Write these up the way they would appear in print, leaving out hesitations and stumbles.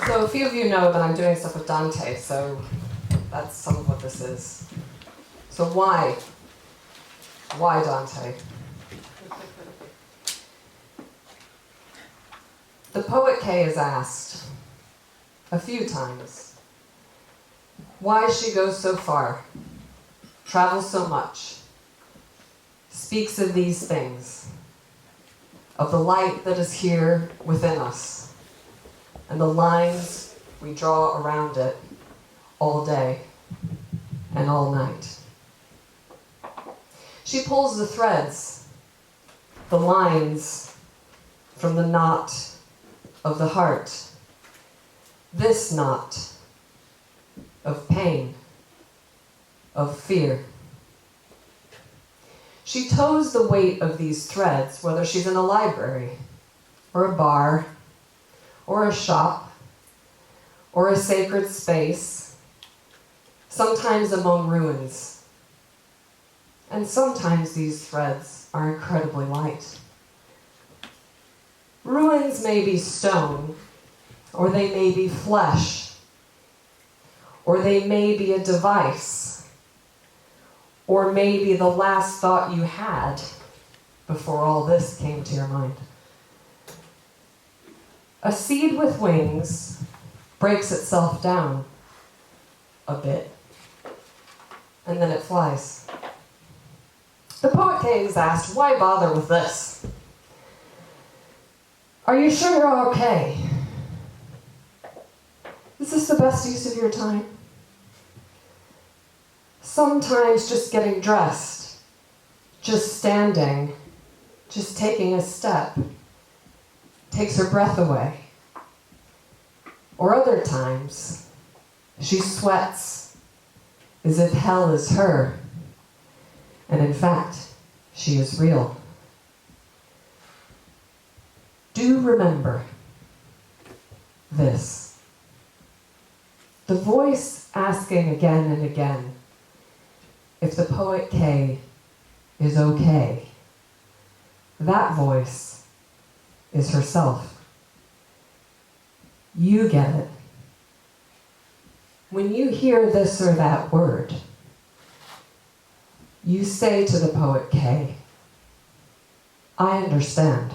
So a few of you know that I'm doing stuff with Dante, so that's some of what this is. So why? Why Dante? The poet Kay is asked a few times why she goes so far, travels so much, speaks of these things, of the light that is here within us, and the lines we draw around it all day and all night. She pulls the threads, the lines from the knot of the heart, this knot of pain, of fear. She tows the weight of these threads, whether she's in a library, or a bar, or a shop, or a sacred space, sometimes among ruins. And sometimes these threads are incredibly light. Ruins may be stone, or they may be flesh, or they may be a device, or maybe the last thought you had before all this came to your mind. A seed with wings breaks itself down a bit, and then it flies. The poet Kay is asked, why bother with this? Are you sure you're okay? Is this the best use of your time? Sometimes just getting dressed, just standing, just taking a step takes her breath away. Or other times, she sweats as if hell is her, and in fact, she is real. Do remember this. The voice asking again and again if the poet Kay is okay. That voice is herself. You get it. When you hear this or that word, you say to the poet Kay, I understand.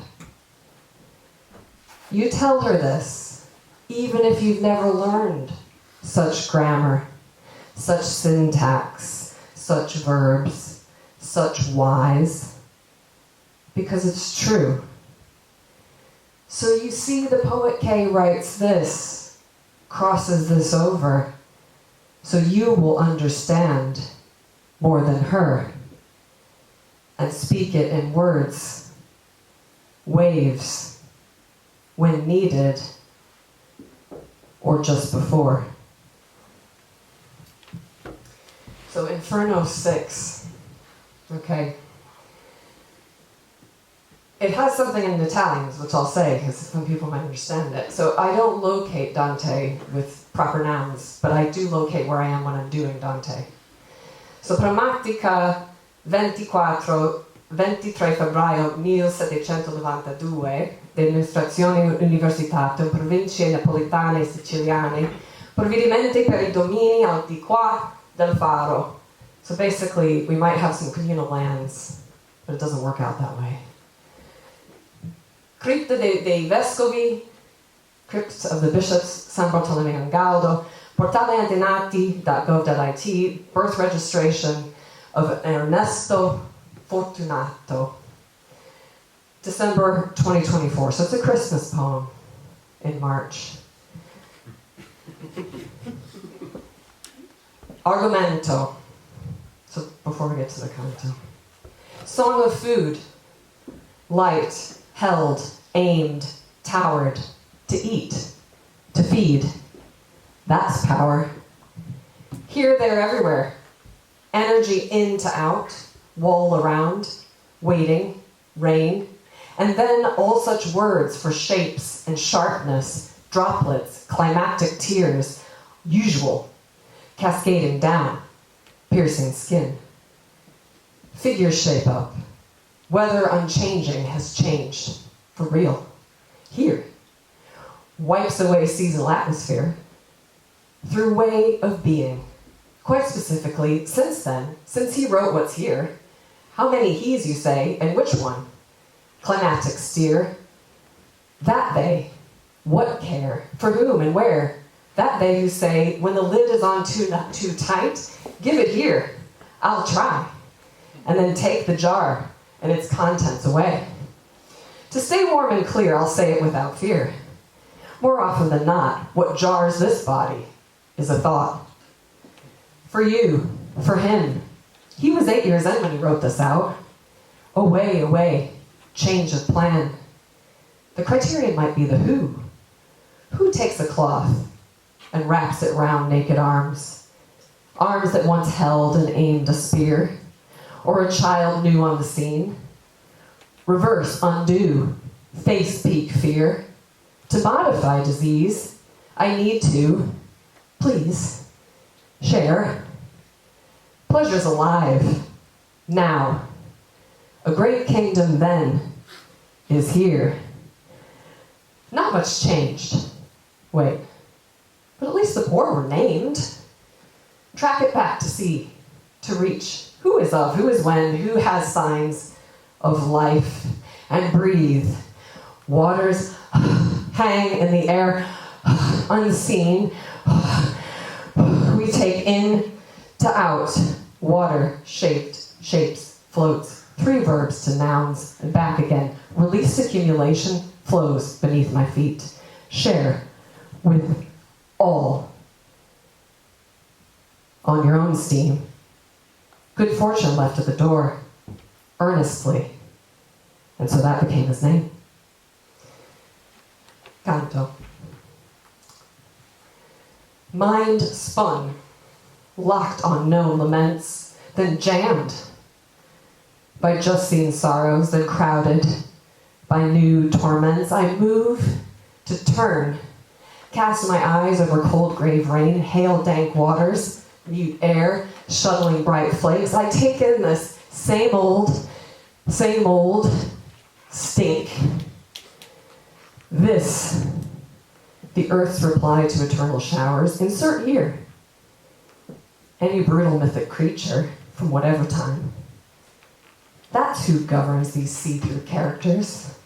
You tell her this, even if you've never learned such grammar, such syntax, such verbs, such whys, because it's true. So you see the poet Kay writes this, crosses this over, so you will understand more than her, and speak it in words, waves, when needed, or just before. So Inferno 6, okay. It has something in Italian, which I'll say, because some people might understand it. So I don't locate Dante with proper nouns, but I do locate where I am when I'm doing Dante. So Pragmatica 23 febbraio 1792, dell'illustrazioni universitate, province napoletane e siciliane, provvedimenti per I domini al di qua del faro. So basically, we might have some communal lands, but it doesn't work out that way. Cripta dei vescovi, crypts of the bishops, San Bartolomeo and Galdo, portale antenati.gov.it, birth registration of Ernesto Fortunato, December 2024. So it's a Christmas poem in March. Argomento. So before we get to the canto. Song of food. Light, held, aimed, towered, to eat, to feed. That's power. Here, there, everywhere. Energy in to out, wall around, waiting, rain, and then all such words for shapes and sharpness, droplets, climactic tears, usual, cascading down, piercing skin. Figures shape up. Weather unchanging has changed, for real, here. wipes away seasonal atmosphere through way of being. Quite specifically, since then, since he wrote what's here, how many he's, you say, and which one? Climatic steer. That they, what care, for whom and where? That they who say, when the lid is on too tight, give it here, I'll try. And then take the jar and its contents away. To stay warm and clear, I'll say it without fear. More often than not, what jars this body is a thought. For you, for him. He was 8 years in when he wrote this out. Away, change of plan. The criterion might be the who. Who takes a cloth and wraps it round naked arms? Arms that once held and aimed a spear, or a child new on the scene. Reverse, undo, face peak fear. To modify disease, I need to, please, share. Pleasure's alive, now. A great kingdom then is here. Not much changed. Wait, but at least the poor were named. Track it back to see, to reach. Who is of, who is when, who has signs of life, and breathe. Waters hang in the air, unseen. We take in to out. Water, shapes, floats. 3 verbs to nouns, and back again. Released accumulation flows beneath my feet. Share with all. On your own steam. Good fortune left at the door, earnestly. And so that became his name. Canto. Mind spun, locked on known laments, then jammed by just seen sorrows, then crowded by new torments. I move to turn, cast my eyes over cold grave rain, hail dank waters, mute air, shuttling bright flakes. I take in this same old stink. This, the earth's reply to eternal showers. Insert here any brutal mythic creature from whatever time. That's who governs these see-through characters,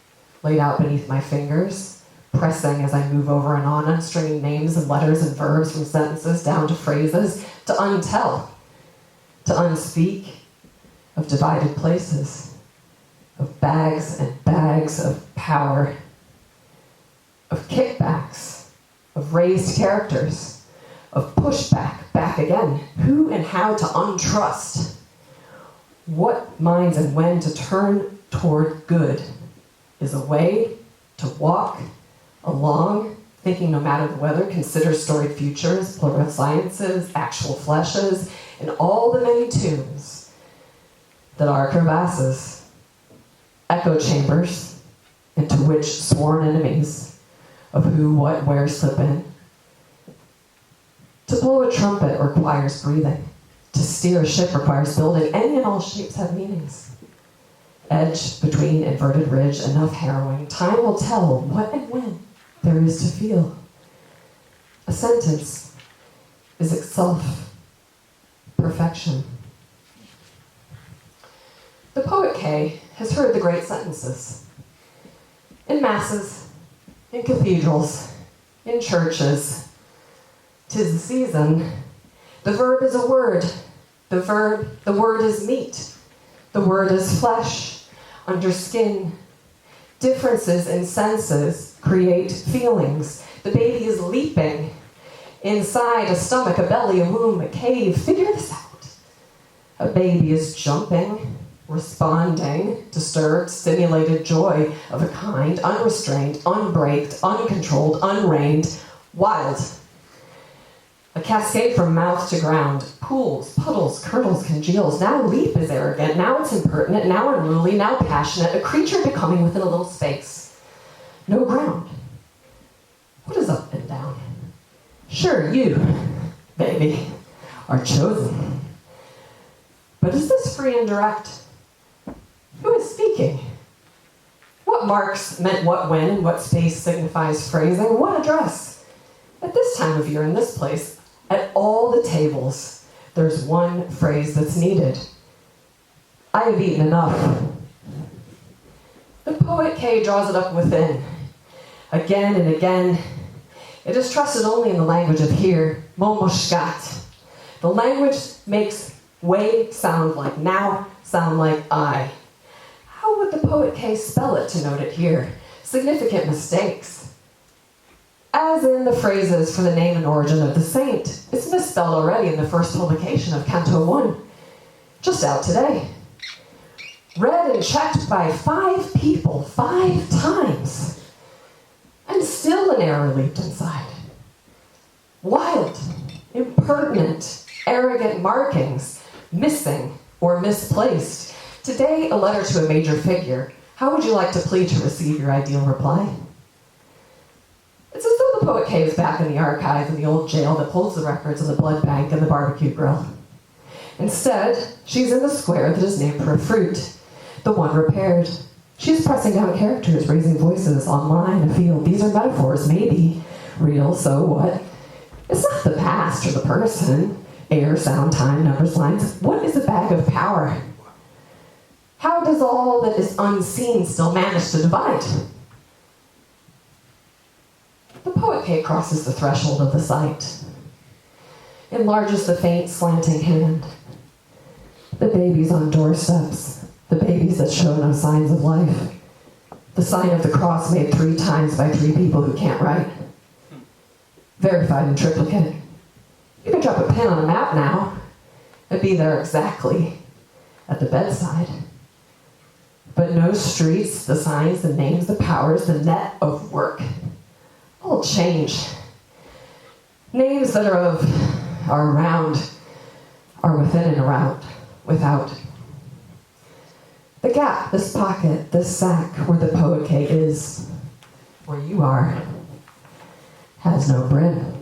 laid out beneath my fingers, pressing as I move over and on, unstringing names and letters and verbs from sentences down to phrases, to untell, to unspeak, of divided places, of bags and bags of power, of kickbacks, of raised characters, of pushback, back again. Who and how to untrust. What minds and when to turn toward good is a way to walk along, thinking no matter the weather, consider storied futures, plural sciences, actual fleshes, and all the many tombs that are crevasses, echo chambers, into which sworn enemies of who, what, where slip in. To blow a trumpet requires breathing. To steer a ship requires building. Any and all shapes have meanings. Edge between inverted ridge, enough harrowing. Time will tell what and when there is to feel. A sentence is itself perfection. The poet K has heard the great sentences. In masses, in cathedrals, in churches. 'Tis the season. The verb is a word. The word is meat. The word is flesh, under skin. Differences in senses create feelings. The baby is leaping inside a stomach, a belly, a womb, a cave. Figure this out. A baby is jumping, responding, disturbed, stimulated joy of a kind, unrestrained, unbraked, uncontrolled, unreined, wild. A cascade from mouth to ground, pools, puddles, curdles, congeals. Now leap is arrogant, now it's impertinent, now unruly, now passionate, a creature becoming within a little space. No ground. What is up and down? Sure, you, baby, are chosen. But is this free and direct? Who is speaking? What What marks meant what when, and what space signifies phrasing, what address. At this time of year in this place, at all the tables, there's one phrase that's needed. I have eaten enough. The poet K draws it up within. Again and again, it is trusted only in the language of here, momoshkat. The language makes way sound like now, sound like I. How would the poet K spell it to note it here? Significant mistakes. As in the phrases for the name and origin of the saint, it's misspelled already in the first publication of Canto 1, just out today. Read and checked by 5 people, 5 times, and still an error leaped inside. Wild, impertinent, arrogant markings, missing or misplaced. Today, a letter to a major figure. How would you like to plead to receive your ideal reply? It's as though the poet K is back in the archive in the old jail that holds the records of the blood bank and the barbecue grill. Instead, she's in the square that is named for a fruit, the one repaired. She's pressing down characters, raising voices, online, afield. These are metaphors, maybe real, so what? It's not the past or the person, air, sound, time, numbers, lines. What is a bag of power? How does all that is unseen still manage to divide? The poet K crosses the threshold of the sight, enlarges the faint, slanting hand. The babies on doorsteps, the babies that show no signs of life. The sign of the cross made 3 times by 3 people who can't write. Verified in triplicate. You could drop a pin on a map now and be there exactly at the bedside. But no streets, the signs, the names, the powers, the net of work. All change. Names that are around, are within and around, without. The gap, this pocket, this sack where the poet K is, where you are, has no brim.